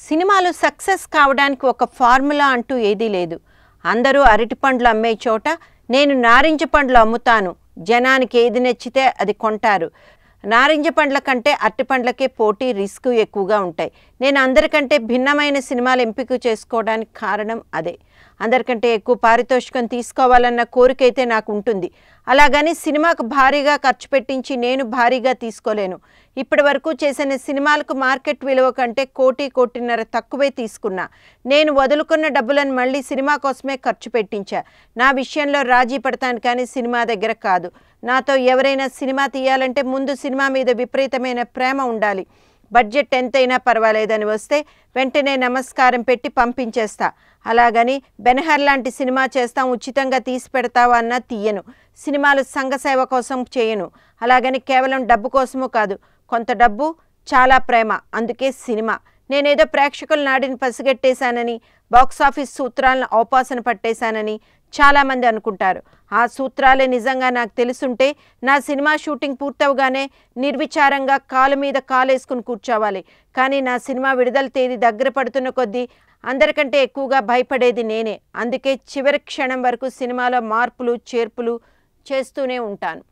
సినిమాలు సక్సెస్ కావడానికి ఒక ఫార్ములా అంటూ ఏదీ లేదు. అందరూ అరటిపండ్లు అమ్మే చోట నేను నారింజ పండ్లు అమ్ముతాను, జనానికి ఏది నచ్చితే అది కొంటారు. నారింజ పండ్ల కంటే అరటిపండ్లకే పోటీ, రిస్క్ ఎక్కువగా ఉంటాయి. నేను అందరికంటే భిన్నమైన సినిమాలు ఎంపిక చేసుకోవడానికి కారణం అదే. అందరికంటే ఎక్కువ పారితోషికం తీసుకోవాలన్న కోరిక అయితే నాకు ఉంటుంది. అలాగని సినిమాకు భారీగా ఖర్చు పెట్టించి నేను భారీగా తీసుకోలేను. ఇప్పటి వరకు చేసిన సినిమాలకు మార్కెట్ విలువ కంటే కోటిన్నర తక్కువే తీసుకున్నా. నేను వదులుకున్న డబ్బులను మళ్ళీ సినిమా కోసమే ఖర్చు పెట్టించా. నా విషయంలో రాజీ పడతాను, కానీ సినిమా దగ్గర కాదు. నాతో ఎవరైనా సినిమా తీయాలంటే ముందు సినిమా మీద విపరీతమైన ప్రేమ ఉండాలి. బడ్జెట్ ఎంతైనా పర్వాలేదని వస్తే వెంటనే నమస్కారం పెట్టి పంపించేస్తా. అలాగని బెనహర్ లాంటి సినిమా చేస్తాం, ఉచితంగా తీసి పెడతావా అన్నా తీయను. సినిమాలు సంఘసేవ కోసం చేయను. అలాగని కేవలం డబ్బు కోసము కాదు. కొంత డబ్బు, చాలా ప్రేమ, అందుకే సినిమా. నేనేదో ప్రేక్షకుల నాడిని పసిగట్టేశానని, బాక్సాఫీస్ సూత్రాలను ఔపాసన పట్టేశానని చాలామంది అనుకుంటారు. ఆ సూత్రాలే నిజంగా నాకు తెలుసుంటే నా సినిమా షూటింగ్ పూర్తవగానే నిర్విచారంగా కాలు మీద కాలేసుకుని కూర్చోవాలి. కానీ నా సినిమా విడుదల తేదీ దగ్గర పడుతున్న కొద్దీ అందరికంటే ఎక్కువగా భయపడేది నేనే. అందుకే చివరి క్షణం వరకు సినిమాలో మార్పులు చేర్పులు చేస్తూనే ఉంటాను.